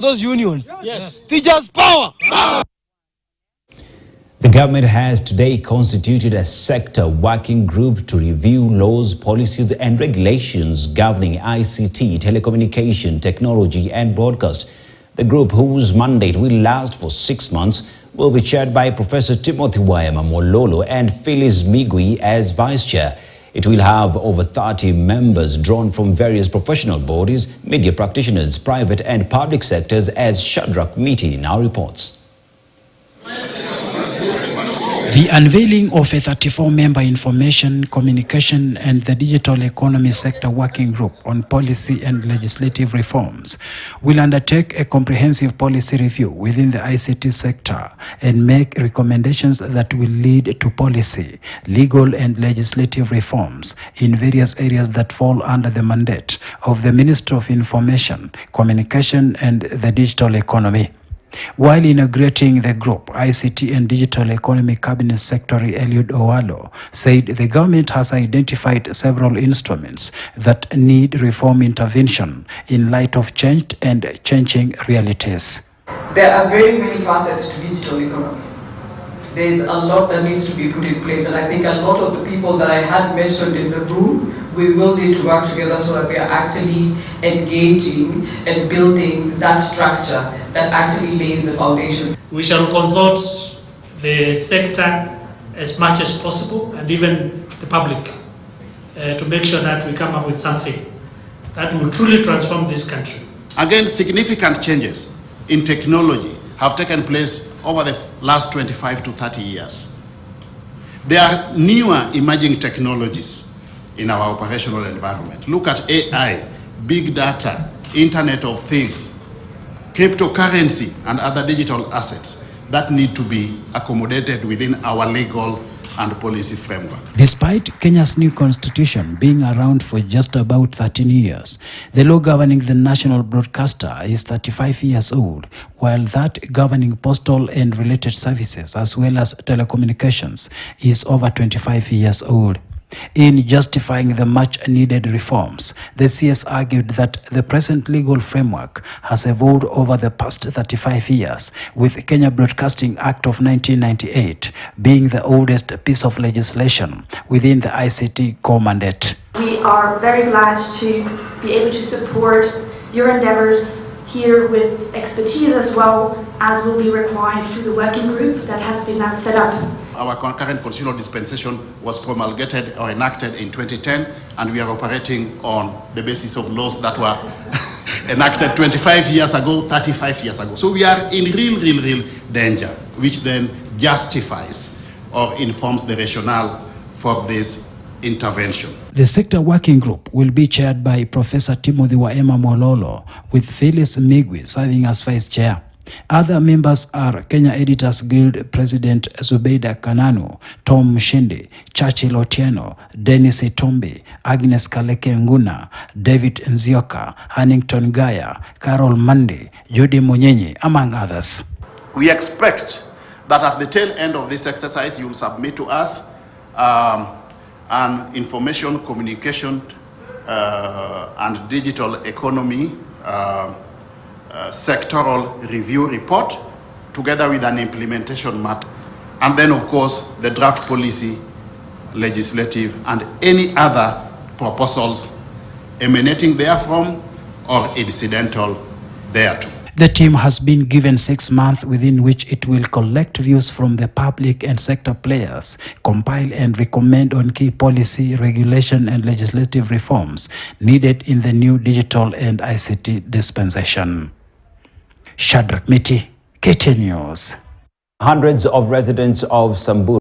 those unions. Yes. Teachers power. The government has today constituted a sector working group to review laws, policies and regulations governing ICT, telecommunication, technology and broadcast. The group, whose mandate will last for 6 months, will be chaired by Professor Timothy Owalo and Phyllis Migwi as vice chair. It will have over 30 members drawn from various professional bodies, media practitioners, private and public sectors, as Shadrach Miti now reports. The unveiling of a 34-member information, communication and the digital economy sector working group on policy and legislative reforms will undertake a comprehensive policy review within the ICT sector and make recommendations that will lead to policy, legal and legislative reforms in various areas that fall under the mandate of the Ministry of Information, Communication and the Digital Economy. While inaugurating the group, ICT and Digital Economy Cabinet Secretary Eliud Owalo said the government has identified several instruments that need reform intervention in light of changed and changing realities. There are very many facets to digital economy. There's a lot that needs to be put in place, and I think a lot of the people that I had mentioned in the room, we will need to work together so that we are actually engaging and building that structure that actually lays the foundation. We shall consult the sector as much as possible and even the public to make sure that we come up with something that will truly transform this country. Again, significant changes in technology have taken place over the last 25 to 30 years. There are newer emerging technologies in our operational environment. Look at AI, big data, Internet of Things, cryptocurrency and other digital assets that need to be accommodated within our legal and policy framework. Despite Kenya's new constitution being around for just about 13 years, the law governing the national broadcaster is 35 years old, while that governing postal and related services as well as telecommunications is over 25 years old. In justifying the much-needed reforms, the CS argued that the present legal framework has evolved over the past 35 years, with Kenya Broadcasting Act of 1998 being the oldest piece of legislation within the ICT core mandate. We are very glad to be able to support your endeavours here with expertise as well as will be required through the working group that has been now set up. Our concurrent constitutional dispensation was promulgated or enacted in 2010, and we are operating on the basis of laws that were enacted 25 years ago, 35 years ago. So we are in real danger, which then justifies or informs the rationale for this intervention. The sector working group will be chaired by Professor Timothy Owalo, with Phyllis Migwi serving as vice chair. Other members are Kenya Editors Guild President Zubeida Kananu, Tom Mushindi, Churchill Otieno, Dennis Itombi, Agnes Kaleke Nguna, David Nzioka, Hannington Gaya, Carol Mandi, Judy Munyenyi, among others. We expect that at the tail end of this exercise, you will submit to us an information, communication, and digital economy sectoral review report, together with an implementation matter. And then, of course, the draft policy, legislative, and any other proposals emanating therefrom or incidental thereto. The team has been given 6 months within which it will collect views from the public and sector players, compile and recommend on key policy, regulation and legislative reforms needed in the new digital and ICT dispensation. Shadrach Miti, KTN News. Hundreds of residents of Samburu